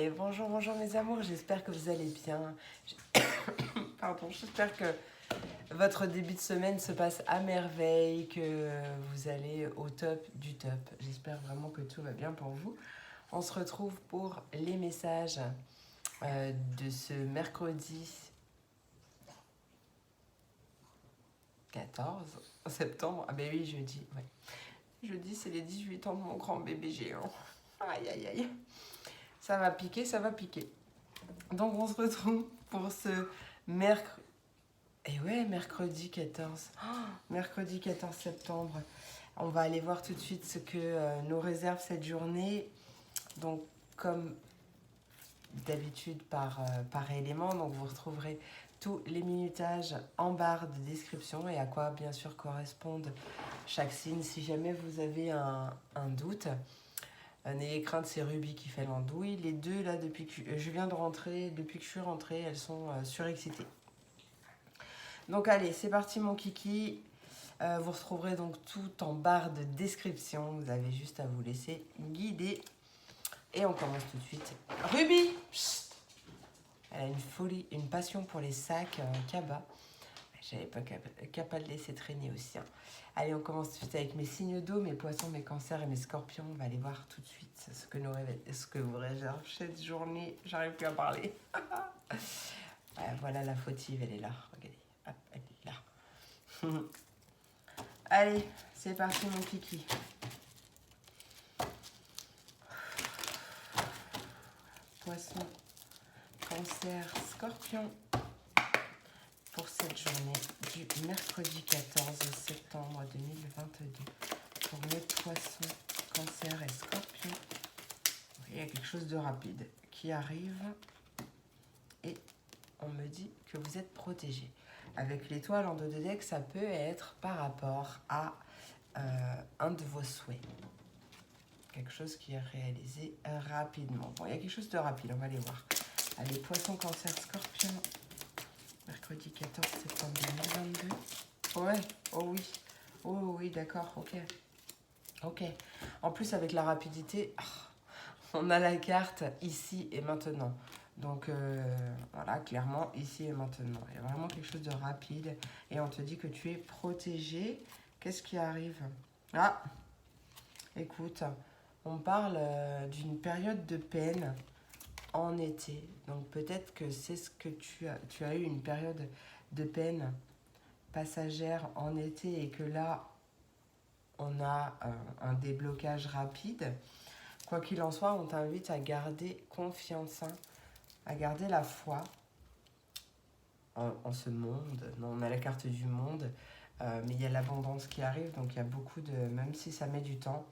Et bonjour, bonjour mes amours, j'espère que vous allez bien. Pardon, j'espère que votre début de semaine se passe à merveille, que vous allez au top du top. J'espère vraiment que tout va bien pour vous. On se retrouve pour les messages de ce mercredi 14 septembre. Ah ben oui, jeudi, ouais. Jeudi, c'est les 18 ans de mon grand bébé géant. Aïe, aïe, aïe. Ça va piquer, ça va piquer. Donc on se retrouve pour ce mercredi. Et ouais, mercredi 14. Mercredi 14 septembre. On va aller voir tout de suite ce que nous réserve cette journée. Donc comme d'habitude par élément, donc vous retrouverez tous les minutages en barre de description et à quoi bien sûr correspondent chaque signe. Si jamais vous avez un doute, n'ayez crainte, c'est Ruby qui fait l'andouille. Les deux, là, depuis que je viens de rentrer, depuis que je suis rentrée, elles sont surexcitées. Donc allez, c'est parti mon kiki. Vous retrouverez donc tout en barre de description. Vous avez juste à vous laisser guider. Et on commence tout de suite. Ruby, chut. Elle a une folie, une passion pour les sacs cabas. J'avais pas capable de laisser traîner aussi. Hein. Allez, on commence tout de suite avec mes signes d'eau, mes poissons, mes cancers et mes scorpions. On va aller voir tout de suite ce que vous réserve cette journée. J'arrive plus à parler. Voilà la fautive, elle est là. Regardez, hop, elle est là. Allez, c'est parti mon kiki. Poisson, cancer, scorpion. Pour cette journée du mercredi 14 septembre 2022. Pour les poissons, cancer et scorpion, il y a quelque chose de rapide qui arrive et on me dit que vous êtes protégé. Avec l'étoile en dos de deck, ça peut être par rapport à un de vos souhaits. Quelque chose qui est réalisé rapidement. Bon, il y a quelque chose de rapide, on va aller voir. Allez, poisson, cancer, scorpion. Mercredi 14 septembre 2022. Ouais, oh oui, d'accord, ok. En plus, avec la rapidité, on a la carte ici et maintenant. Donc, voilà, clairement, ici et maintenant. Il y a vraiment quelque chose de rapide. Et on te dit que tu es protégé. Qu'est-ce qui arrive? Ah, écoute, on parle d'une période de peine en été. Donc peut-être que c'est ce que tu as eu une période de peine passagère en été et que là, on a un déblocage rapide. Quoi qu'il en soit, on t'invite à garder confiance, hein, à garder la foi en ce monde. Non, on a la carte du monde, mais il y a l'abondance qui arrive, donc il y a beaucoup de... Même si ça met du temps,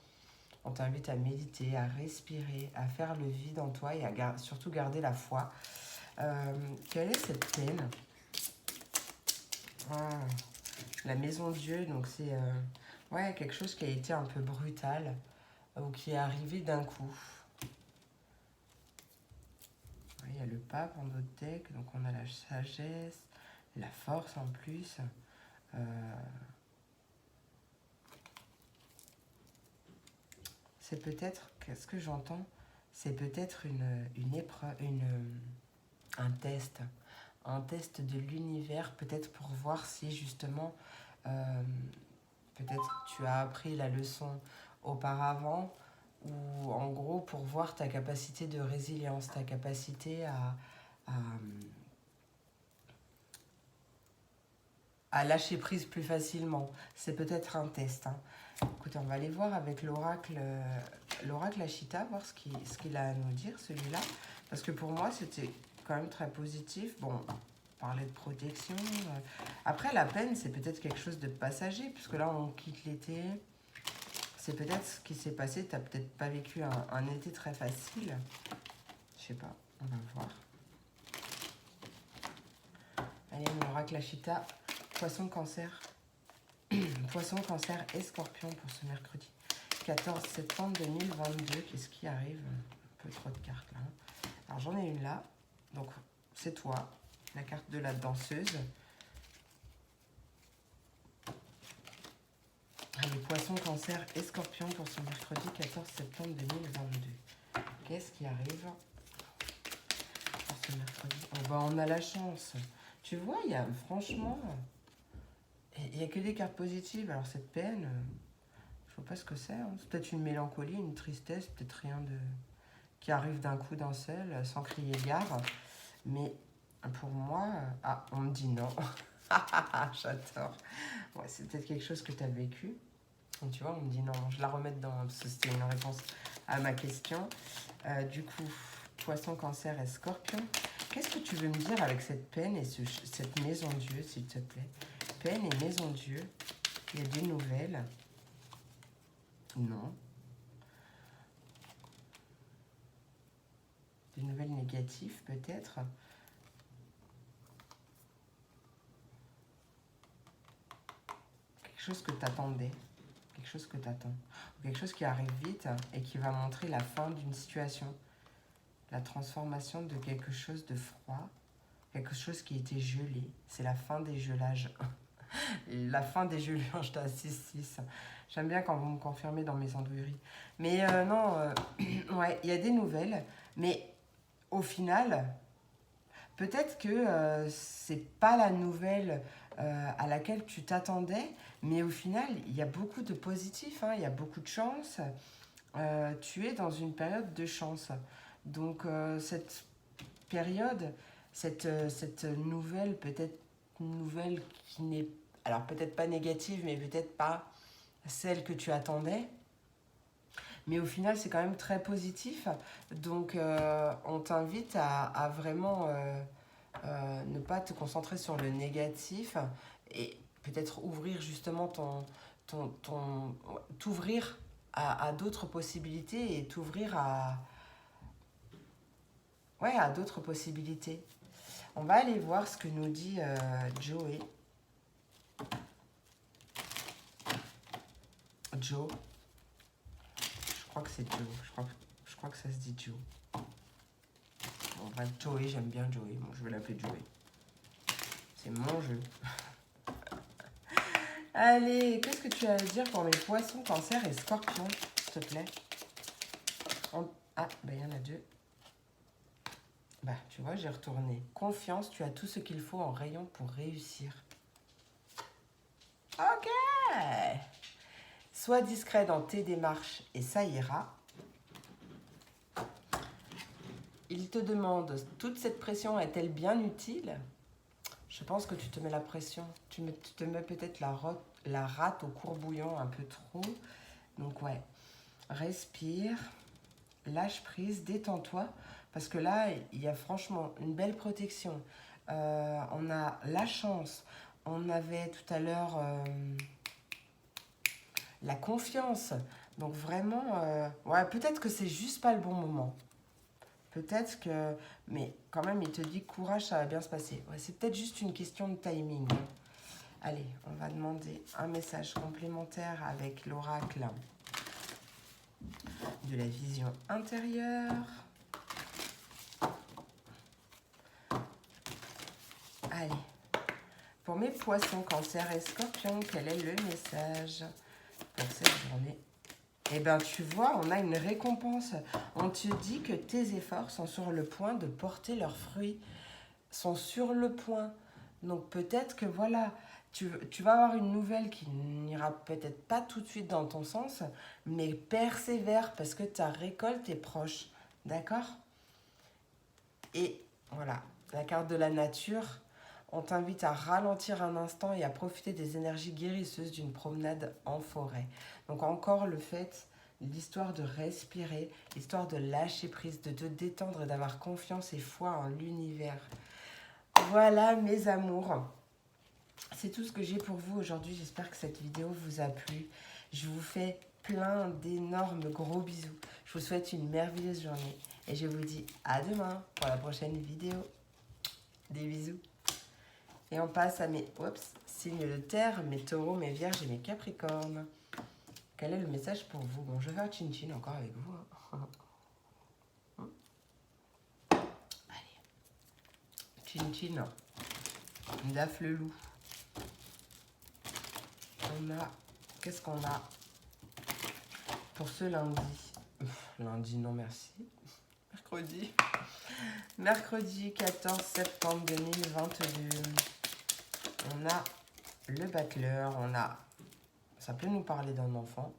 on t'invite à méditer, à respirer, à faire le vide en toi et à surtout garder la foi. Quelle est cette peine? La maison de Dieu, donc c'est ouais, quelque chose qui a été un peu brutal ou qui est arrivé d'un coup. Il y a le pape en d'autres decks, donc on a la sagesse, la force en plus. C'est peut-être, qu'est-ce que j'entends? C'est peut-être une épreuve, un test. Un test de l'univers, peut-être pour voir si justement, peut-être tu as appris la leçon auparavant, ou en gros pour voir ta capacité de résilience, ta capacité à lâcher prise plus facilement. C'est peut-être un test. Hein. Écoute, on va aller voir avec l'oracle Ashita, voir ce qu'il a à nous dire, celui-là. Parce que pour moi, c'était quand même très positif. Bon, parler de protection. Après, la peine, c'est peut-être quelque chose de passager, puisque là, on quitte l'été. C'est peut-être ce qui s'est passé. Tu n'as peut-être pas vécu un été très facile. Je sais pas, on va voir. Allez, mon oracle Ashita, poisson, cancer. Poisson, cancer et scorpion pour ce mercredi 14 septembre 2022. Qu'est-ce qui arrive? Un peu trop de cartes là. Alors j'en ai une là. Donc c'est toi, la carte de la danseuse. Allez, poisson, cancer et scorpion pour ce mercredi 14 septembre 2022. Qu'est-ce qui arrive? ce mercredi. Oh, bah, on a la chance. Tu vois, il y a franchement... Il n'y a que des cartes positives. Alors cette peine, je ne vois pas ce que c'est. Hein. C'est peut-être une mélancolie, une tristesse, peut-être rien de... qui arrive d'un coup d'un seul, sans crier gare. Mais pour moi... Ah, on me dit non. J'adore. Ouais, c'est peut-être quelque chose que tu as vécu. Donc, tu vois, on me dit non, je la remets dans... Parce que c'était une réponse à ma question. Du coup, Poisson, Cancer et Scorpion. Qu'est-ce que tu veux me dire avec cette peine et cette maison Dieu, s'il te plaît? Peine et maison Dieu. Il y a des nouvelles. Non. Des nouvelles négatives, peut-être. Quelque chose que tu attendais. Quelque chose que tu attends. Quelque chose qui arrive vite et qui va montrer la fin d'une situation. La transformation de quelque chose de froid. Quelque chose qui était gelé. C'est la fin des gelages. La fin des gelures, j'étais à 6-6. J'aime bien quand vous me confirmez dans mes andouilleries. Mais non, ouais, il y a des nouvelles. Mais au final, peut-être que c'est pas la nouvelle à laquelle tu t'attendais. Mais au final, il y a beaucoup de positifs. Hein, il y a beaucoup de chance. Tu es dans une période de chance. Donc cette période, cette nouvelle, peut-être une nouvelle qui n'est, alors peut-être pas négative, mais peut-être pas celle que tu attendais. Mais au final, c'est quand même très positif. Donc, on t'invite à vraiment ne pas te concentrer sur le négatif et peut-être ouvrir justement t'ouvrir à d'autres possibilités et t'ouvrir à d'autres possibilités. On va aller voir ce que nous dit Joey. Joe. Je crois que c'est Joe. Je crois que ça se dit Joe. Bon, bref, Joey, j'aime bien Joey. Bon, je vais l'appeler Joey. C'est mon jeu. Allez, qu'est-ce que tu as à dire pour mes poissons, cancer et scorpions, s'il te plaît? Ah, ben il y en a deux. Bah, tu vois, j'ai retourné. Confiance, tu as tout ce qu'il faut en rayon pour réussir. Ok. Sois discret dans tes démarches et ça ira. Il te demande, toute cette pression est-elle bien utile? Je pense que tu te mets la pression. Tu te mets peut-être la rate au courbouillon un peu trop. Donc ouais, respire, lâche prise, détends-toi. Parce que là, il y a franchement une belle protection. On a la chance. On avait tout à l'heure la confiance. Donc vraiment, ouais, peut-être que c'est juste pas le bon moment. Peut-être que... Mais quand même, il te dit courage, ça va bien se passer. Ouais, c'est peut-être juste une question de timing. Allez, on va demander un message complémentaire avec l'oracle de la vision intérieure. Allez, pour mes poissons, cancer et scorpions, quel est le message pour cette journée? Eh bien, tu vois, on a une récompense. On te dit que tes efforts sont sur le point de porter leurs fruits. Sont sur le point. Donc, peut-être que, voilà, tu vas avoir une nouvelle qui n'ira peut-être pas tout de suite dans ton sens, mais persévère parce que ta récolte est proche. D'accord? Et voilà, la carte de la nature, on t'invite à ralentir un instant et à profiter des énergies guérisseuses d'une promenade en forêt. Donc encore le fait, l'histoire de respirer, l'histoire de lâcher prise, de te détendre et d'avoir confiance et foi en l'univers. Voilà mes amours. C'est tout ce que j'ai pour vous aujourd'hui. J'espère que cette vidéo vous a plu. Je vous fais plein d'énormes gros bisous. Je vous souhaite une merveilleuse journée. Et je vous dis à demain pour la prochaine vidéo. Des bisous. Et on passe à mes signes de terre, mes taureaux, mes vierges et mes capricornes. Quel est le message pour vous? Bon, je vais faire chin-chin encore avec vous. Allez. Chin-chin. Daf le loup. On a... Qu'est-ce qu'on a pour ce lundi? Lundi, non merci. Mercredi. Mercredi 14 septembre 2022. On a le battleur, ça peut nous parler d'un enfant,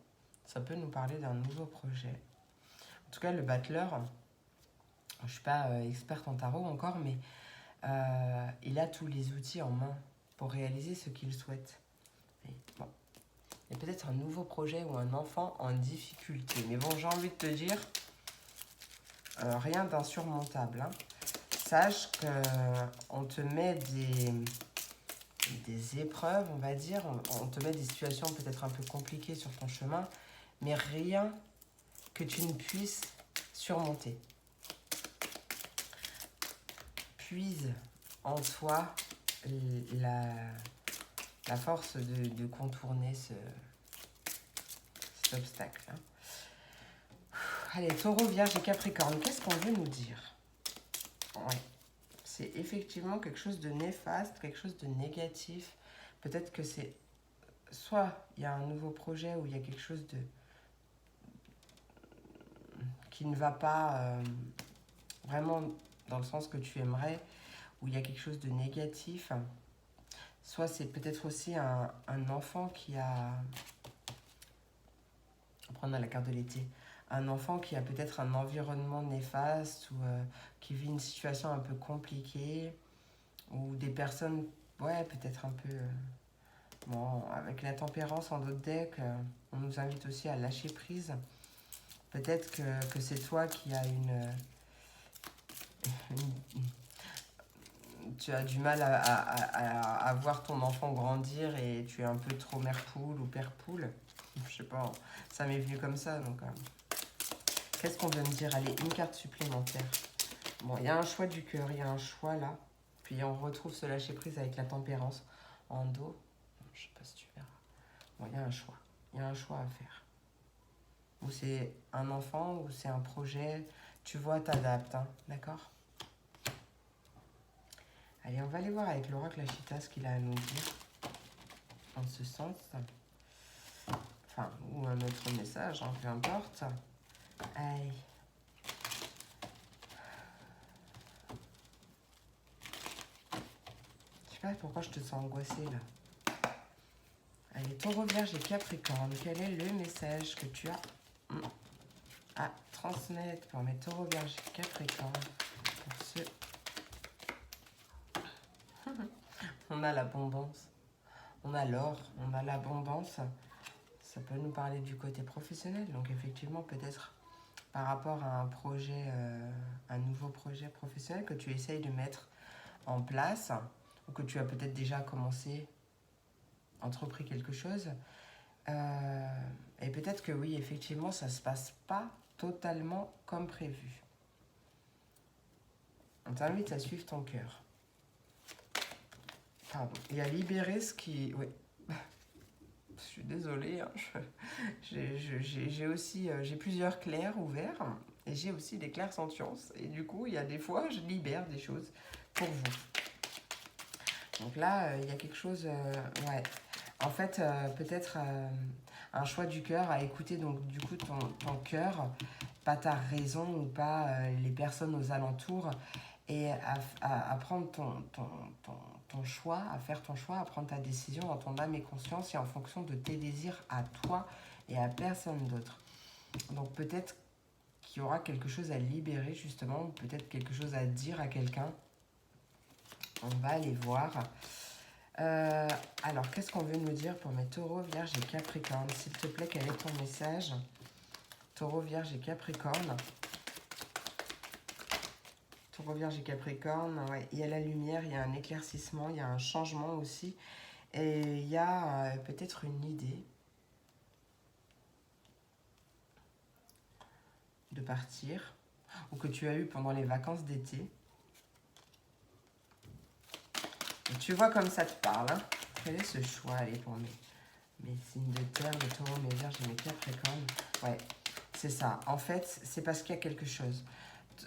ça peut nous parler d'un nouveau projet. En tout cas, le battleur, je ne suis pas experte en tarot encore, mais il a tous les outils en main pour réaliser ce qu'il souhaite. Et bon, il y a peut-être un nouveau projet ou un enfant en difficulté. Mais bon, j'ai envie de te dire, rien d'insurmontable. Hein. Sache qu'on te met des épreuves, on va dire. On te met des situations peut-être un peu compliquées sur ton chemin, mais rien que tu ne puisses surmonter. Puise en toi la force de contourner cet obstacle. Hein. Allez, Taureau, Vierge et Capricorne, qu'est-ce qu'on veut nous dire? Ouais, c'est effectivement quelque chose de néfaste, quelque chose de négatif. Peut-être que c'est... Soit il y a un nouveau projet où il y a quelque chose qui ne va pas vraiment dans le sens que tu aimerais, où il y a quelque chose de négatif. Soit c'est peut-être aussi un enfant qui a... On prend la carte de l'été. Un enfant qui a peut-être un environnement néfaste ou qui vit une situation un peu compliquée, ou des personnes, ouais, peut-être un peu... bon, avec la tempérance en d'autres decks, on nous invite aussi à lâcher prise. Peut-être que c'est toi qui as tu as du mal à voir ton enfant grandir et tu es un peu trop mère poule ou père poule. Je sais pas, ça m'est venu comme ça, donc... Qu'est-ce qu'on veut me dire? Allez, une carte supplémentaire. Bon, il y a un choix du cœur, il y a un choix là. Puis on retrouve ce lâcher-prise avec la tempérance en dos. Je sais pas si tu verras. Bon, il y a un choix. Il y a un choix à faire. Ou c'est un enfant, ou c'est un projet. Tu vois, t'adaptes, hein, d'accord? Allez, on va aller voir avec l'oracle Ashita ce qu'il a à nous dire. En ce sens. Enfin, ou un autre message, hein, peu importe. Aïe. Je sais pas pourquoi je te sens angoissée là. Allez, Taureau, Vierge et Capricorne, quel est le message que tu as à transmettre pour mes Taureaux, Vierge et Capricorne pour ceux... On a l'abondance, on a l'or, on a l'abondance. Ça peut nous parler du côté professionnel, donc effectivement peut-être par rapport à un projet, un nouveau projet professionnel que tu essayes de mettre en place ou que tu as peut-être déjà commencé, entrepris quelque chose. Et peut-être que oui, effectivement, ça ne se passe pas totalement comme prévu. On t'invite à suivre ton cœur. Pardon. Et à libérer ce qui... Oui. Je suis désolée. Hein. J'ai aussi... j'ai plusieurs clairs ouverts. Et j'ai aussi des clairs sentience. Et du coup, il y a des fois, je libère des choses pour vous. Donc là, il y a quelque chose... ouais. En fait, peut-être un choix du cœur à écouter donc du coup ton cœur, pas ta raison ou pas les personnes aux alentours, et à prendre ton choix, à faire ton choix, à prendre ta décision dans ton âme et conscience et en fonction de tes désirs à toi et à personne d'autre. Donc peut-être qu'il y aura quelque chose à libérer justement, peut-être quelque chose à dire à quelqu'un. On va aller voir. Alors, qu'est-ce qu'on veut nous dire pour mes taureaux, vierges et capricornes? S'il te plaît, quel est ton message? Taureau, vierge et capricorne. Taureau, vierge et capricorne, ouais, il y a la lumière, il y a un éclaircissement, il y a un changement aussi. Et il y a peut-être une idée de partir, ou que tu as eu pendant les vacances d'été. Et tu vois comme ça te parle, hein? Quel est ce choix, allez, pour mes signes de terre, mes taureaux, mes vierges et mes capricornes? Ouais, c'est ça. En fait, c'est parce qu'il y a quelque chose.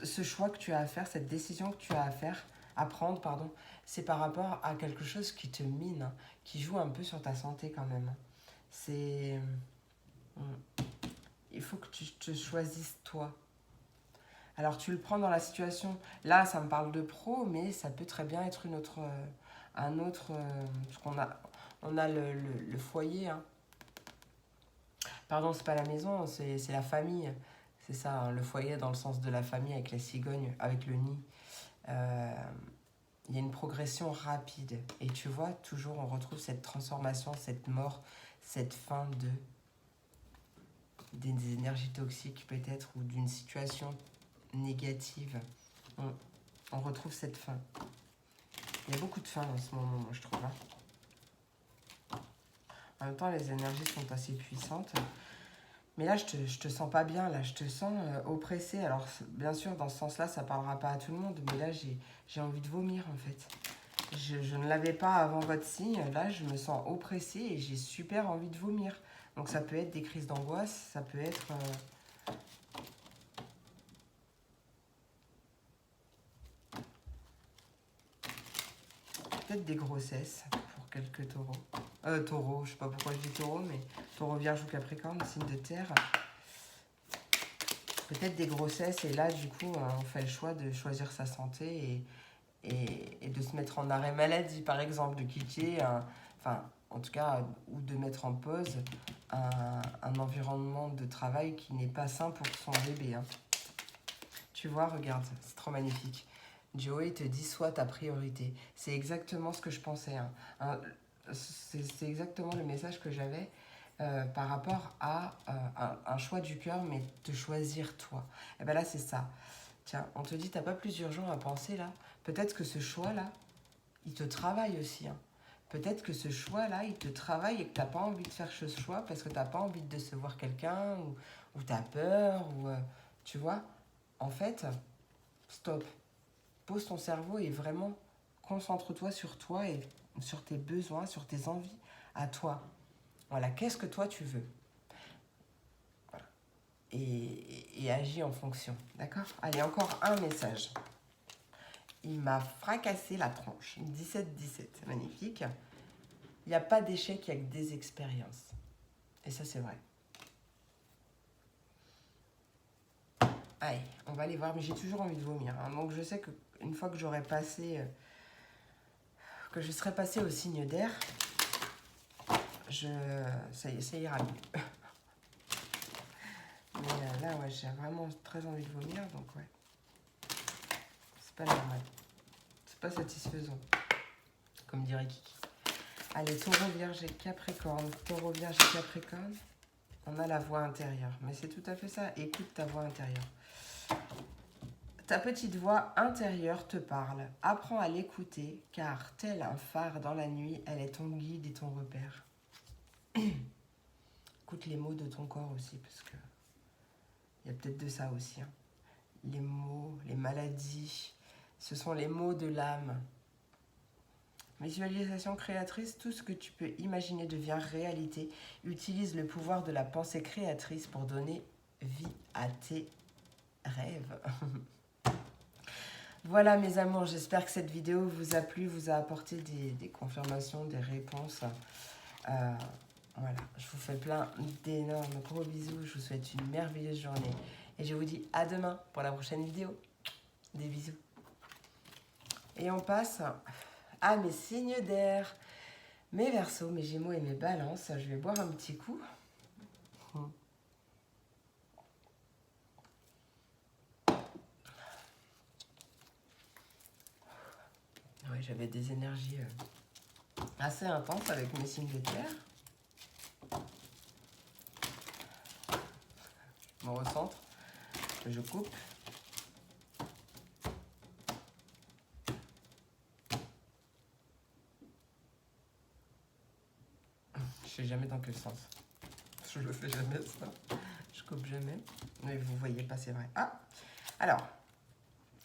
Ce choix que tu as à faire, cette décision que tu as à prendre, pardon, c'est par rapport à quelque chose qui te mine, hein, qui joue un peu sur ta santé quand même. C'est... Il faut que tu te choisisses toi. Alors, tu le prends dans la situation. Là, ça me parle de pro, mais ça peut très bien être un autre... parce on a le foyer. Hein. Pardon, c'est pas la maison, c'est la famille. C'est ça, hein, le foyer dans le sens de la famille avec la cigogne, avec le nid. Il y a une progression rapide. Et tu vois, toujours, on retrouve cette transformation, cette mort, cette fin des énergies toxiques peut-être, ou d'une situation négative. On retrouve cette fin. Il y a beaucoup de fin en ce moment, moi, je trouve. Hein. En même temps, les énergies sont assez puissantes. Mais là, je te sens pas bien, là, je te sens oppressée. Alors, bien sûr, dans ce sens-là, ça parlera pas à tout le monde, mais là, j'ai envie de vomir, en fait. Je ne l'avais pas avant votre signe, là, je me sens oppressée et j'ai super envie de vomir. Donc, ça peut être des crises d'angoisse, ça peut être... peut-être des grossesses pour quelques taureaux. Taureau, je sais pas pourquoi je dis taureau, mais taureau, vierge ou capricorne, signe de terre. Peut-être des grossesses, et là, du coup, on fait le choix de choisir sa santé et de se mettre en arrêt maladie, par exemple, de quitter, enfin, en tout cas, ou de mettre en pause un environnement de travail qui n'est pas sain pour son bébé. Hein. Tu vois, regarde, c'est trop magnifique. Joey te dit sois ta priorité. C'est exactement ce que je pensais. Hein. C'est exactement le message que j'avais par rapport à un choix du cœur, mais de choisir toi. Et bien là, c'est ça. Tiens, on te dit, t'as pas plusieurs jours à penser là. Peut-être que ce choix-là, il te travaille aussi. Hein. Peut-être que ce choix-là, il te travaille et que t'as pas envie de faire ce choix parce que t'as pas envie de décevoir quelqu'un ou t'as peur ou tu vois. En fait, stop. Pose ton cerveau et vraiment concentre-toi sur toi et sur tes besoins, sur tes envies à toi. Voilà, qu'est-ce que toi tu veux? Voilà. Et agis en fonction, d'accord? Allez, encore un message. Il m'a fracassé la tronche. 17-17, magnifique. Il n'y a pas d'échec, il n'y a que des expériences. Et ça, c'est vrai. Allez, on va aller voir, mais j'ai toujours envie de vomir. Hein. Donc, je sais qu'une fois que j'aurai passé... que je serai passée au signe d'air, ça ira mieux. Mais là, ouais, j'ai vraiment très envie de vomir, donc ouais. C'est pas normal. C'est pas satisfaisant, comme dirait Kiki. Allez, taureau, vierge et capricorne. Taureau, vierge et capricorne. On a la voix intérieure. Mais c'est tout à fait ça. Écoute ta voix intérieure. Ta petite voix intérieure te parle. Apprends à l'écouter, car tel un phare dans la nuit, elle est ton guide et ton repère. Écoute les mots de ton corps aussi, parce que il y a peut-être de ça aussi. Hein. Les mots, les maladies, ce sont les mots de l'âme. Visualisation créatrice, tout ce que tu peux imaginer devient réalité. Utilise le pouvoir de la pensée créatrice pour donner vie à tes rêves. Voilà mes amours, j'espère que cette vidéo vous a plu, vous a apporté des confirmations, des réponses. Voilà, je vous fais plein d'énormes gros bisous, je vous souhaite une merveilleuse journée. Et je vous dis à demain pour la prochaine vidéo. Des bisous. Et on passe à mes signes d'air. Mes Verseaux, mes Gémeaux et mes Balances. Je vais boire un petit coup. Oui, j'avais des énergies assez intenses avec mes signes de terre. Je me recentre, je coupe. Je sais jamais dans quel sens. Je le fais jamais ça. Je coupe jamais. Mais vous voyez pas, c'est vrai. Ah, alors,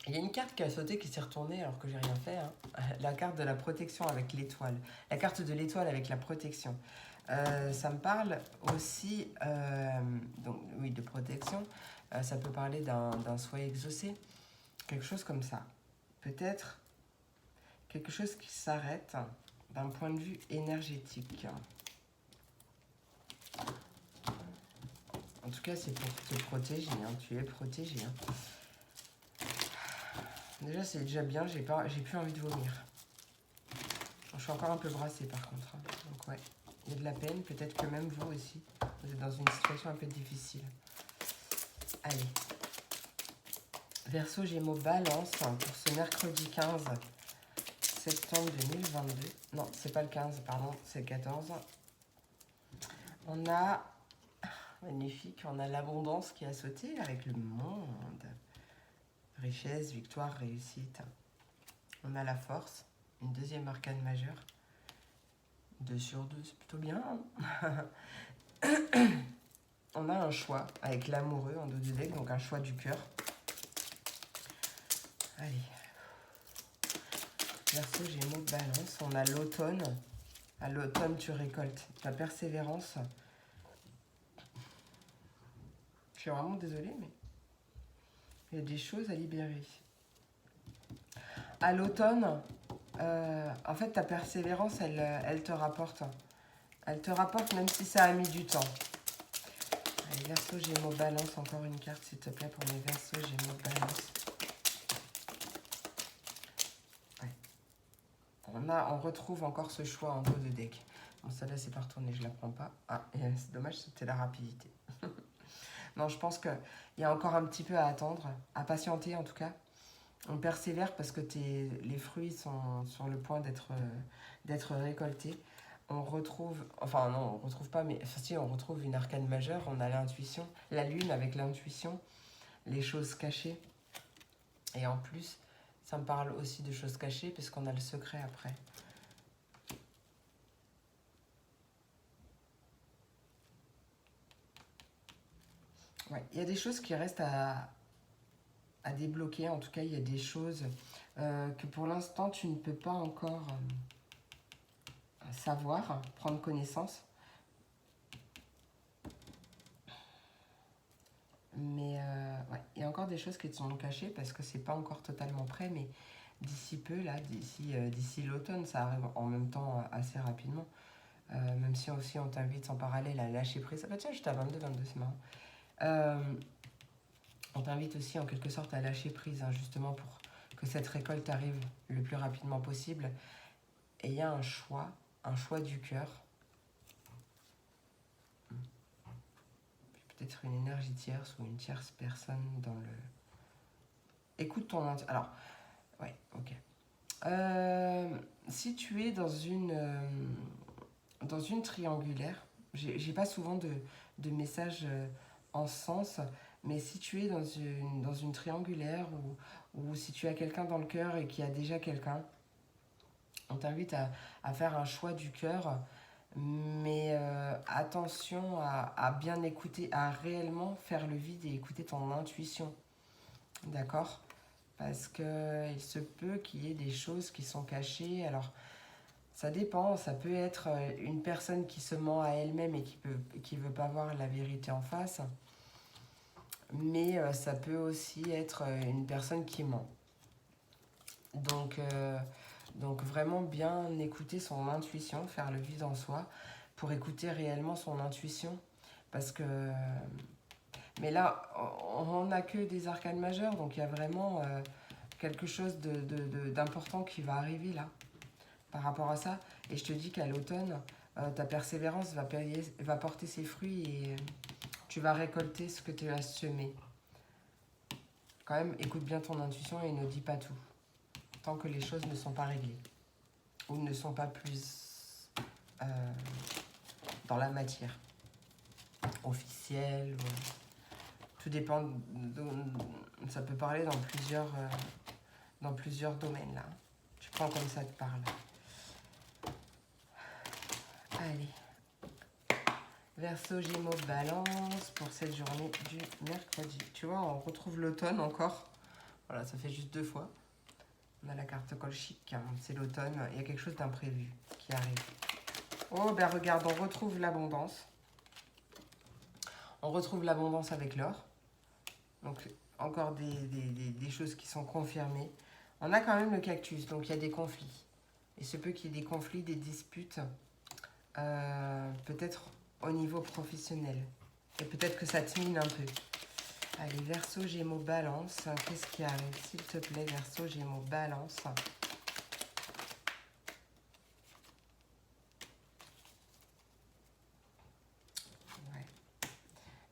il y a une carte qui a sauté, qui s'est retournée alors que j'ai rien fait. Hein. La carte de la protection avec l'étoile. La carte de l'étoile avec la protection. Ça me parle aussi donc, oui, de protection. Ça peut parler d'un souhait exaucé. Quelque chose comme ça. Peut-être quelque chose qui s'arrête d'un point de vue énergétique. En tout cas, c'est pour te protéger. Hein. Tu es protégé. Hein. Déjà, c'est déjà bien, j'ai plus envie de vomir. Je suis encore un peu brassée par contre. Hein. Donc ouais, il y a de la peine. Peut-être que même vous aussi, vous êtes dans une situation un peu difficile. Allez. Verseau, Gémeaux, Balance pour ce mercredi 15 septembre 2022. Non, c'est pas le 15, pardon, c'est le 14. On a, magnifique, on a l'abondance qui a sauté avec le monde. Richesse, victoire, réussite. On a la force, une deuxième arcane majeure. 2 sur 2, c'est plutôt bien. On a un choix avec l'amoureux en dos de deck, donc un choix du cœur. Allez. Verseau, Gémeaux, Balance. On a l'automne. À l'automne, tu récoltes. La persévérance. Je suis vraiment désolée, mais il y a des choses à libérer. À l'automne, en fait, ta persévérance, elle te rapporte. Elle te rapporte même si ça a mis du temps. Allez, Verseau, Gémeaux, Balance. Encore une carte, s'il te plaît, pour mes Verseaux, Gémeaux, Balance. On retrouve encore ce choix en dos de deck. Bon, celle-là, c'est pas retourné, je la prends pas. Ah, c'est dommage, c'était la rapidité. Non, je pense qu'il y a encore un petit peu à attendre, à patienter en tout cas. On persévère parce que les fruits sont sur le point d'être récoltés. On retrouve, enfin non, on retrouve pas, mais enfin, si, on retrouve une arcane majeure. On a l'intuition, la lune avec l'intuition, les choses cachées. Et en plus, ça me parle aussi de choses cachées parce qu'on a le secret après. Ouais, il y a des choses qui restent à débloquer. En tout cas, il y a des choses que pour l'instant, tu ne peux pas encore savoir, prendre connaissance. Mais ouais, il y a encore des choses qui te sont cachées parce que c'est pas encore totalement prêt. Mais d'ici peu, là, d'ici l'automne, ça arrive en même temps assez rapidement. Même si aussi on t'invite en parallèle à lâcher prise. Ah bah tiens, j'étais à 22, c'est marrant. On t'invite aussi en quelque sorte à lâcher prise, hein, justement pour que cette récolte arrive le plus rapidement possible. Et il y a un choix du cœur. Peut-être une énergie tierce ou une tierce personne dans le... Écoute ton... Alors, ouais, ok. Si tu es dans une triangulaire, j'ai pas souvent de messages en sens, mais si tu es dans une triangulaire ou si tu as quelqu'un dans le cœur et qu'il y a déjà quelqu'un, on t'invite à faire un choix du cœur, mais attention à bien écouter, à réellement faire le vide et écouter ton intuition, d'accord? Parce qu'il se peut qu'il y ait des choses qui sont cachées. Alors, ça dépend, ça peut être une personne qui se ment à elle-même et qui veut pas voir la vérité en face. Mais ça peut aussi être une personne qui ment. Donc vraiment bien écouter son intuition, faire le vide en soi pour écouter réellement son intuition. Parce que... Mais là, on n'a que des arcanes majeures, donc il y a vraiment quelque chose d'important qui va arriver là, par rapport à ça. Et je te dis qu'à l'automne, ta persévérance va porter ses fruits et tu vas récolter ce que tu as semé. Quand même, écoute bien ton intuition et ne dis pas tout, tant que les choses ne sont pas réglées ou ne sont pas plus dans la matière officielle. Tout dépend, ça peut parler dans plusieurs domaines là. Tu prends comme ça te parle. Allez. Verseau, Gémeaux, Balance pour cette journée du mercredi. Tu vois, on retrouve l'automne encore. Voilà, ça fait juste 2 fois. On a la carte colchique, hein, c'est l'automne. Il y a quelque chose d'imprévu qui arrive. Oh, ben regarde, on retrouve l'abondance. On retrouve l'abondance avec l'or. Donc, encore des choses qui sont confirmées. On a quand même le cactus, donc il y a des conflits. Il se peut qu'il y ait des conflits, des disputes, peut-être au niveau professionnel. Et peut-être que ça te mine un peu. Allez, Verseau, Gémeaux, Balance. Qu'est-ce qui arrive, s'il te plaît, Verseau, Gémeaux, Balance. Ouais.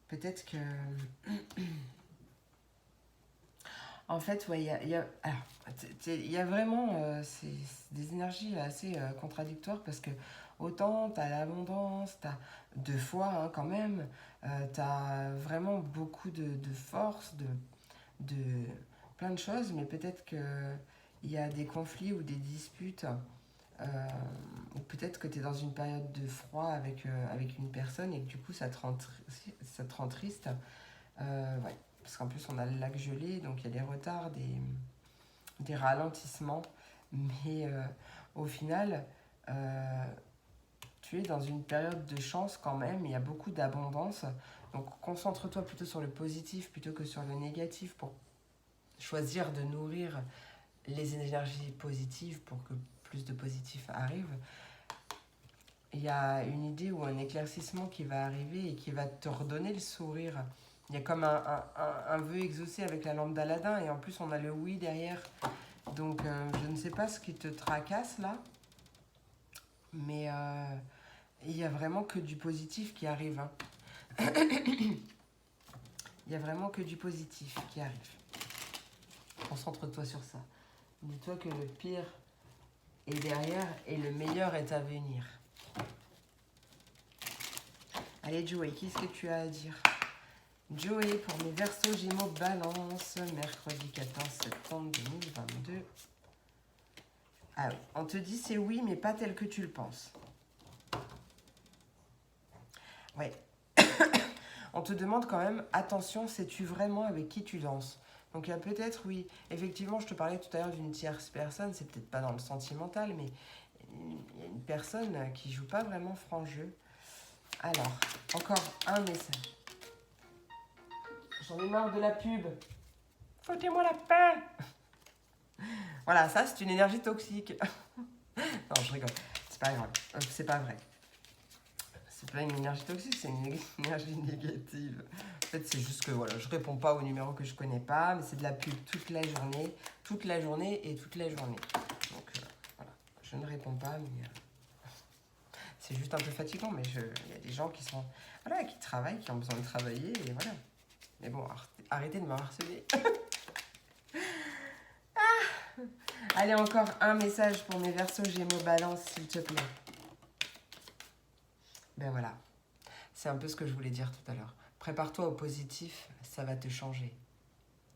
Peut-être que... En fait, ouais, il y a vraiment des énergies assez contradictoires parce que autant tu as l'abondance, tu as deux fois hein, quand même, tu as vraiment beaucoup de force, de plein de choses, mais peut-être qu'il y a des conflits ou des disputes, euh, ou peut-être que tu es dans une période de froid avec une personne et que du coup ça te rend triste. Ouais. Parce qu'en plus on a le lac gelé, donc il y a des retards, des ralentissements, mais au final, euh, tu es dans une période de chance quand même, il y a beaucoup d'abondance, donc concentre-toi plutôt sur le positif plutôt que sur le négatif pour choisir de nourrir les énergies positives pour que plus de positif arrive. Il y a une idée ou un éclaircissement qui va arriver et qui va te redonner le sourire. Il y a comme un vœu exaucé avec la lampe d'Aladin et en plus on a le oui derrière. Donc je ne sais pas ce qui te tracasse là, mais il y a vraiment que du positif qui arrive. Hein. Il y a vraiment que du positif qui arrive. Concentre-toi sur ça. Dis-toi que le pire est derrière et le meilleur est à venir. Allez Joey, qu'est-ce que tu as à dire? Joey, pour mes Verseaux, Gémeaux, Balance, mercredi 14 septembre 2022. Ah oui, on te dit c'est oui, mais pas tel que tu le penses. Ouais. On te demande quand même, attention, sais-tu vraiment avec qui tu danses? Donc il y a peut-être, oui, effectivement, je te parlais tout à l'heure d'une tierce personne, c'est peut-être pas dans le sentimental, mais il y a une personne qui joue pas vraiment franc jeu. Alors, encore un message. J'en ai marre de la pub. Foutez-moi la paix. Voilà, ça c'est une énergie toxique. Non, je rigole. C'est pas grave. C'est pas vrai. C'est pas une énergie toxique, c'est une énergie négative. En fait, c'est juste que voilà, je réponds pas aux numéros que je connais pas, mais c'est de la pub toute la journée et toute la journée. Donc voilà, je ne réponds pas, mais c'est juste un peu fatigant. Mais il y a des gens qui sont voilà, qui travaillent, qui ont besoin de travailler et voilà. Mais bon, arrêtez de me harceler. Allez, encore un message pour mes Verseaux, Gémeaux, Balance, s'il te plaît. Ben voilà, c'est un peu ce que je voulais dire tout à l'heure. Prépare-toi au positif, ça va te changer.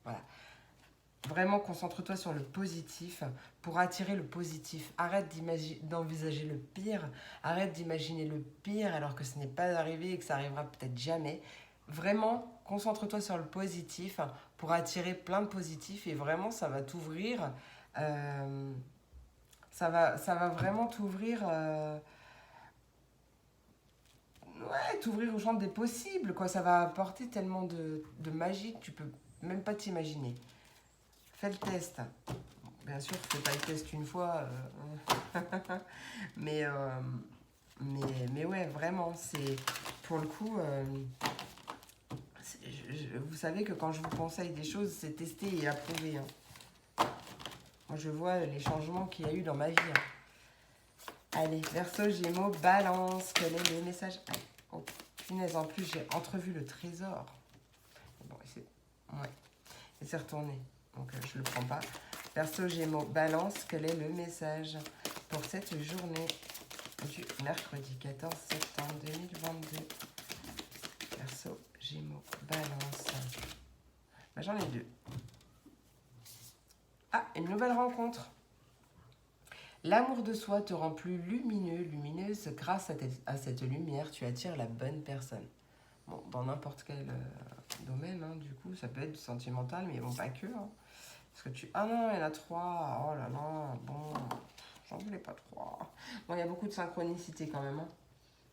Voilà. Vraiment, concentre-toi sur le positif pour attirer le positif. Arrête d'envisager le pire. Arrête d'imaginer le pire alors que ce n'est pas arrivé et que ça arrivera peut-être jamais. Vraiment, concentre-toi sur le positif pour attirer plein de positifs et vraiment, ça va t'ouvrir. Ça va vraiment t'ouvrir. Ouais, t'ouvrir au champ des possibles, quoi. Ça va apporter tellement de magie que tu peux même pas t'imaginer. Fais le test. Bien sûr, fais pas le test une fois. mais, euh, mais ouais, vraiment, c'est... Pour le coup, vous savez que quand je vous conseille des choses, c'est testé et approuvé. Hein. Moi, je vois les changements qu'il y a eu dans ma vie. Hein. Allez, Verseau, Gémeaux, Balance. Quel est le message? Allez, oh, punaise, en plus, j'ai entrevu le trésor. Bon, et c'est retourné. Donc, je ne le prends pas. Verseau, Gémeaux, Balance. Quel est le message pour cette journée du mercredi 14 septembre 2022? Verseau, Gémeaux, Balance. Ben, j'en ai deux. Ah, une nouvelle rencontre. L'amour de soi te rend plus lumineux, lumineuse. Grâce à cette lumière, tu attires la bonne personne. Bon, dans n'importe quel domaine, hein, du coup, ça peut être sentimental, mais bon, pas que. Hein. Parce que ah non, il y en a trois. Oh là là, bon, j'en voulais pas trois. Bon, il y a beaucoup de synchronicité quand même. Hein.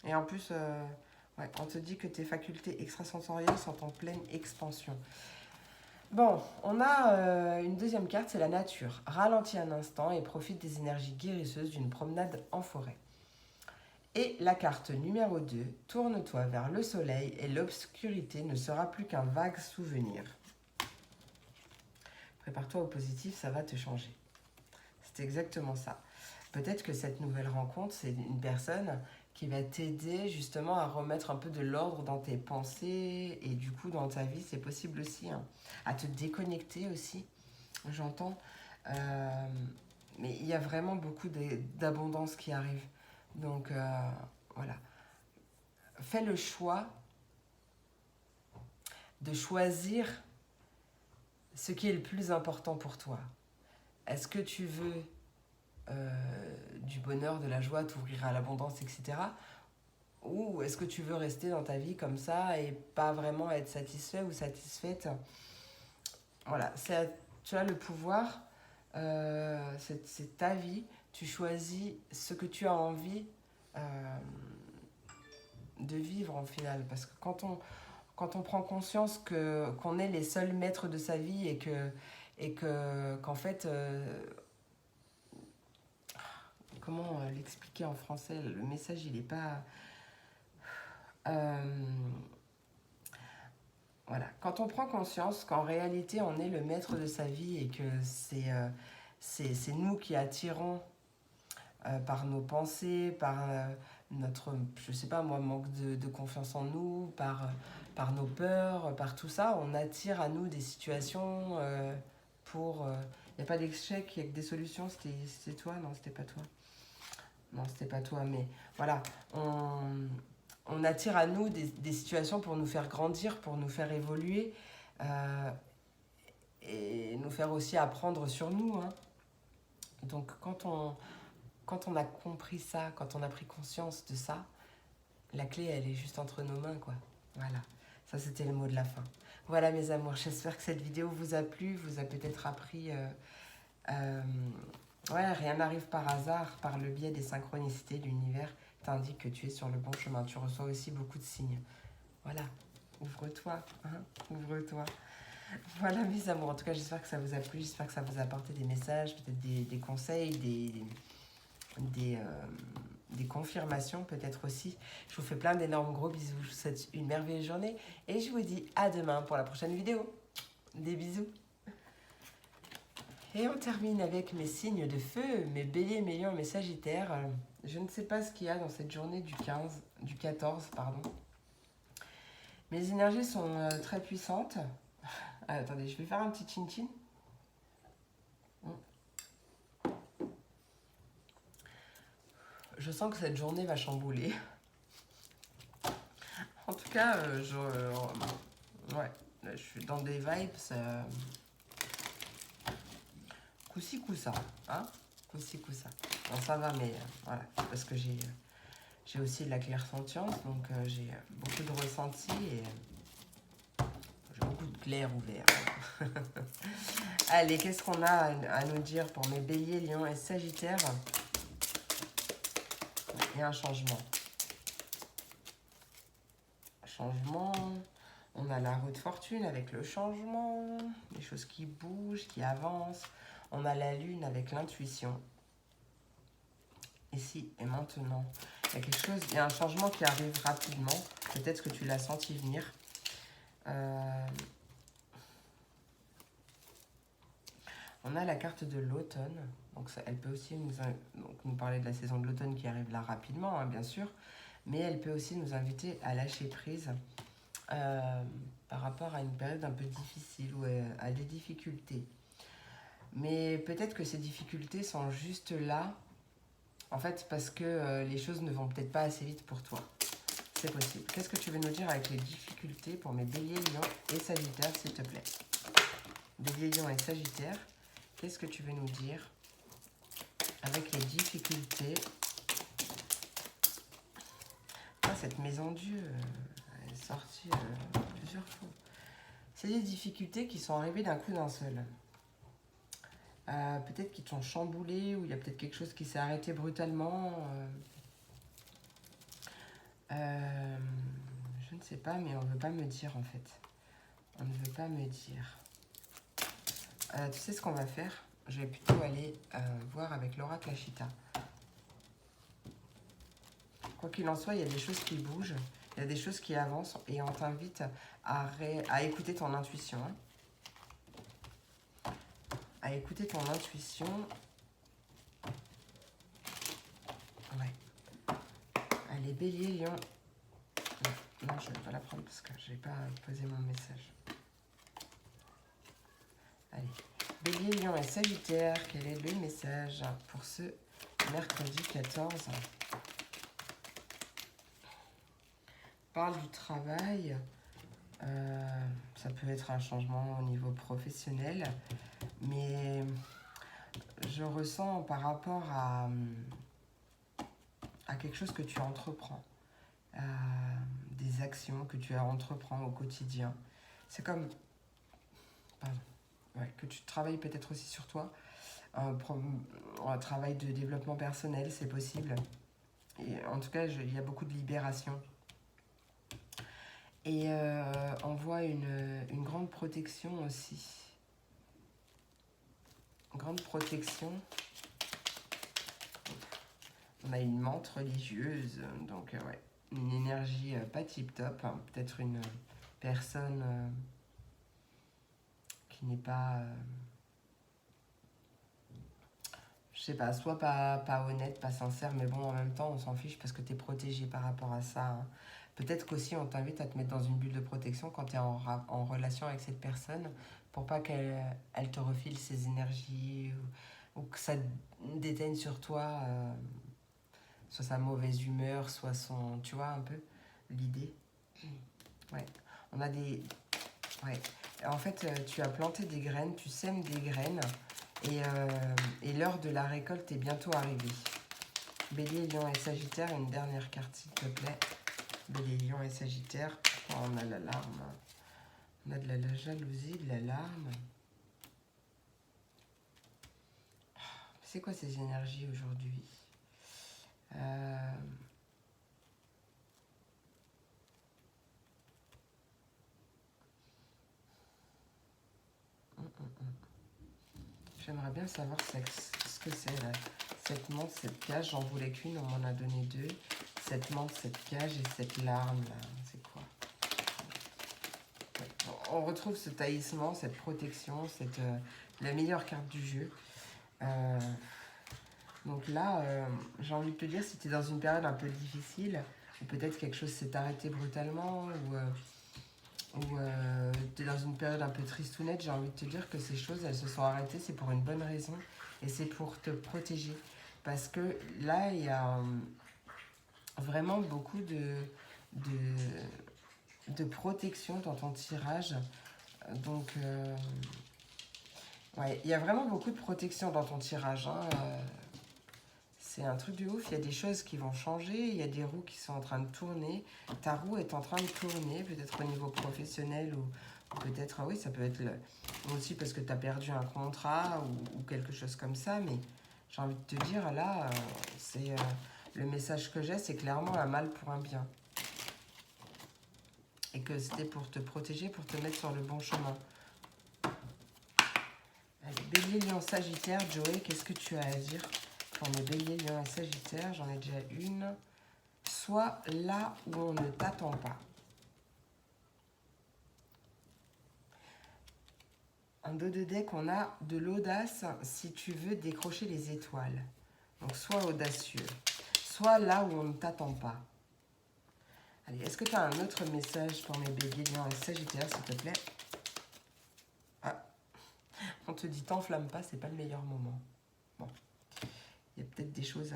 Et en plus, ouais, on te dit que tes facultés extrasensorielles sont en pleine expansion. Bon, on a une deuxième carte, c'est la nature. Ralentis un instant et profite des énergies guérisseuses d'une promenade en forêt. Et la carte numéro 2, tourne-toi vers le soleil et l'obscurité ne sera plus qu'un vague souvenir. Prépare-toi au positif, ça va te changer. C'est exactement ça. Peut-être que cette nouvelle rencontre, c'est une personne qui va t'aider justement à remettre un peu de l'ordre dans tes pensées et du coup dans ta vie, c'est possible aussi, hein, à te déconnecter aussi, j'entends. Mais il y a vraiment beaucoup d'abondance qui arrive. Donc voilà. Fais le choix de choisir ce qui est le plus important pour toi. Est-ce que tu veux du bonheur, de la joie, t'ouvrir à l'abondance, etc. Ou est-ce que tu veux rester dans ta vie comme ça et pas vraiment être satisfait ou satisfaite? Voilà, tu as le pouvoir, c'est ta vie, tu choisis ce que tu as envie de vivre en final. Parce que quand on prend conscience qu'on est les seuls maîtres de sa vie et qu'en fait, comment l'expliquer en français? Le message, il n'est pas... voilà. Quand on prend conscience qu'en réalité, on est le maître de sa vie et que c'est nous qui attirons par nos pensées, par notre, je sais pas moi, manque de confiance en nous, par nos peurs, par tout ça, on attire à nous des situations pour... Il n'y a pas d'échec, il n'y a que des solutions. C'était toi? Non, c'était pas toi. Non, c'était pas toi, mais voilà. On attire à nous des situations pour nous faire grandir, pour nous faire évoluer et nous faire aussi apprendre sur nous, hein. Donc quand on a compris ça, quand on a pris conscience de ça, la clé, elle est juste entre nos mains, quoi. Voilà, ça c'était le mot de la fin. Voilà mes amours, j'espère que cette vidéo vous a plu, vous a peut-être appris... ouais, rien n'arrive par hasard, par le biais des synchronicités, l'univers t'indique que tu es sur le bon chemin. Tu reçois aussi beaucoup de signes. Voilà, ouvre-toi, hein, ouvre-toi. Voilà mes amours, en tout cas j'espère que ça vous a plu, j'espère que ça vous a apporté des messages, peut-être des conseils, des confirmations peut-être aussi. Je vous fais plein d'énormes gros bisous, je vous souhaite une merveilleuse journée et je vous dis à demain pour la prochaine vidéo. Des bisous. Et on termine avec mes signes de feu, mes béliers, mes lions, mes sagittaires. Je ne sais pas ce qu'il y a dans cette journée du 14, pardon. Mes énergies sont très puissantes. Ah, attendez, je vais faire un petit chin-chin. Je sens que cette journée va chambouler. En tout cas, ouais, je suis dans des vibes... coup-ci, coup-ça, hein, coup-ci, coup-ça. Bon, ça va, mais voilà, parce que j'ai aussi de la clairsentience, donc j'ai beaucoup de ressentis et j'ai beaucoup de clair ouvert. Allez, qu'est-ce qu'on a à nous dire pour mes béliers, lions et sagittaires? Il y a un changement. Changement, on a la roue de fortune avec le changement, des choses qui bougent, qui avancent. On a la lune avec l'intuition. Ici et maintenant. Il y a quelque chose, il y a un changement qui arrive rapidement. Peut-être que tu l'as senti venir. On a la carte de l'automne. Donc ça, elle peut aussi nous parler de la saison de l'automne qui arrive là rapidement, hein, bien sûr. Mais elle peut aussi nous inviter à lâcher prise par rapport à une période un peu difficile ou à des difficultés. Mais peut-être que ces difficultés sont juste là, en fait, parce que les choses ne vont peut-être pas assez vite pour toi. C'est possible. Qu'est-ce que tu veux nous dire avec les difficultés pour mes béliers, lions et sagittaires, s'il te plaît? Béliers, lions et sagittaires, qu'est-ce que tu veux nous dire avec les difficultés? Ah, cette maison Dieu, elle est sortie plusieurs fois. C'est des difficultés qui sont arrivées d'un coup d'un seul. Peut-être qu'ils t'ont chamboulé ou il y a peut-être quelque chose qui s'est arrêté brutalement. Je ne sais pas, mais on ne veut pas me dire en fait. On ne veut pas me dire. Tu sais ce qu'on va faire? Je vais plutôt aller voir avec l'oracle Ashita. Quoi qu'il en soit, il y a des choses qui bougent, il y a des choses qui avancent et on t'invite à écouter ton intuition. Hein. À écouter ton intuition. Ouais. Allez, Bélier, Lion. Non, je ne vais pas la prendre parce que je n'ai pas posé mon message. Allez. Bélier, Lion et Sagittaire, quel est le message pour ce mercredi 14 ? Parle du travail. Ça peut être un changement au niveau professionnel, mais je ressens par rapport à quelque chose que tu entreprends, des actions que tu entreprends au quotidien. C'est comme, pardon, ouais, que tu travailles peut-être aussi sur toi, un travail de développement personnel, c'est possible. Et en tout cas, il y a beaucoup de libération. Et on voit une grande protection aussi. Grande protection. On a une menthe religieuse, donc ouais, une énergie pas tip-top. Hein, peut-être une personne qui n'est pas... je sais pas, soit pas honnête, pas sincère, mais bon, en même temps, on s'en fiche parce que tu es protégé par rapport à ça. Hein. Peut-être qu'aussi, on t'invite à te mettre dans une bulle de protection quand tu es en relation avec cette personne pour pas qu'elle te refile ses énergies ou que ça déteigne sur toi, soit sa mauvaise humeur, soit son... Tu vois un peu l'idée. Ouais. On a des... Ouais. En fait, tu as planté des graines, tu sèmes des graines. Et l'heure de la récolte est bientôt arrivée. Bélier, Lion et Sagittaire, une dernière carte s'il te plaît. Bélier, Lion et Sagittaire. Oh, on a l'alarme. On a de la jalousie, de l'alarme. C'est quoi ces énergies aujourd'hui? J'aimerais bien savoir ce que c'est là. Cette menthe, cette cage, j'en voulais qu'une, on m'en a donné deux. Cette menthe, cette cage et cette larme là, c'est quoi? On retrouve ce taillissement, cette protection, la meilleure carte du jeu. Donc là, j'ai envie de te dire, si tu es dans une période un peu difficile, ou peut-être quelque chose s'est arrêté brutalement, ou tu es dans une période un peu tristounette, j'ai envie de te dire que ces choses, elles se sont arrêtées, c'est pour une bonne raison, et c'est pour te protéger. Parce que là, il y a vraiment beaucoup de protection dans ton tirage. Donc, ouais, il y a vraiment beaucoup de protection dans ton tirage. Hein. C'est un truc de ouf. Il y a des choses qui vont changer. Il y a des roues qui sont en train de tourner. Ta roue est en train de tourner, peut-être au niveau professionnel ou peut-être, oui, ça peut être aussi parce que tu as perdu un contrat ou quelque chose comme ça. Mais j'ai envie de te dire, là, le message que j'ai, c'est clairement un mal pour un bien. Et que c'était pour te protéger, pour te mettre sur le bon chemin. Allez, Bélier, Lion, Sagittaire. Joey, qu'est-ce que tu as à dire pour mes Bélier, Lion et Sagittaire? J'en ai déjà une. Soit là où on ne t'attend pas. En dos de deck, on a de l'audace si tu veux décrocher les étoiles. Donc, sois audacieux. Soit là où on ne t'attend pas. Allez, est-ce que tu as un autre message pour mes Bélier, Lion et Sagittaire, s'il te plaît? Ah, on te dit t'enflamme pas, c'est pas le meilleur moment. Bon, il y a peut-être des choses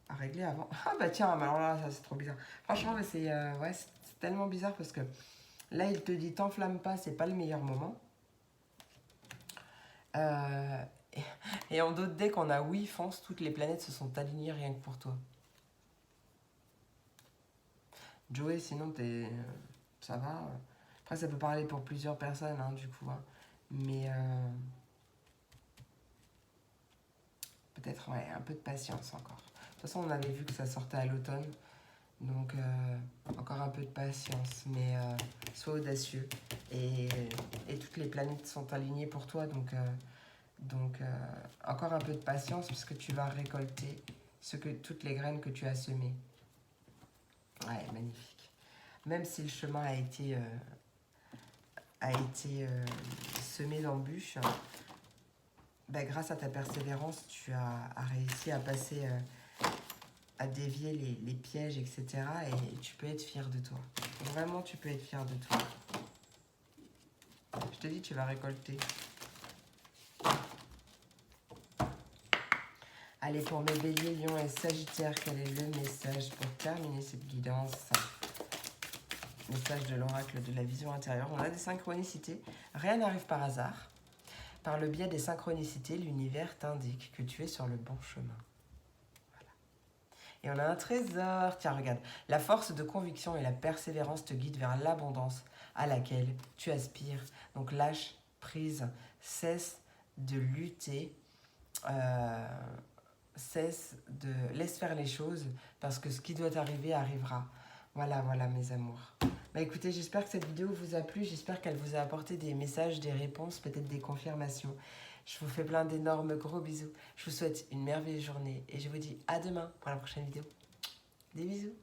à régler avant. Ah bah tiens, alors là, ça c'est trop bizarre. Franchement, c'est ouais, c'est tellement bizarre parce que là, il te dit t'enflamme pas, c'est pas le meilleur moment. Et en d'autres decks, on a oui, fonce, toutes les planètes se sont alignées rien que pour toi. Joey, sinon, ça va. Après, ça peut parler pour plusieurs personnes, hein, du coup. Hein. Mais peut-être, ouais, un peu de patience encore. De toute façon, on avait vu que ça sortait à l'automne. Donc, encore un peu de patience. Mais sois audacieux. Et toutes les planètes sont alignées pour toi. Donc, encore un peu de patience puisque tu vas récolter toutes les graines que tu as semées. Ouais, magnifique. Même si le chemin a été semé d'embûches, bah, grâce à ta persévérance, tu as réussi à passer, à dévier les pièges, etc. Et tu peux être fier de toi. Vraiment, tu peux être fier de toi. Je te dis, tu vas récolter. Allez, pour mes béliers, lions et sagittaires, quel est le message pour terminer cette guidance? Message de l'oracle de la vision intérieure. On a des synchronicités. Rien n'arrive par hasard. Par le biais des synchronicités, l'univers t'indique que tu es sur le bon chemin. Voilà. Et on a un trésor. Tiens, regarde. La force de conviction et la persévérance te guident vers l'abondance à laquelle tu aspires. Donc lâche prise. Cesse de lutter. Laisse faire les choses parce que ce qui doit arriver arrivera. Voilà, voilà mes amours. Bah écoutez, j'espère que cette vidéo vous a plu, j'espère qu'elle vous a apporté des messages, des réponses, peut-être des confirmations. Je vous fais plein d'énormes gros bisous. Je vous souhaite une merveilleuse journée et je vous dis à demain pour la prochaine vidéo. Des bisous.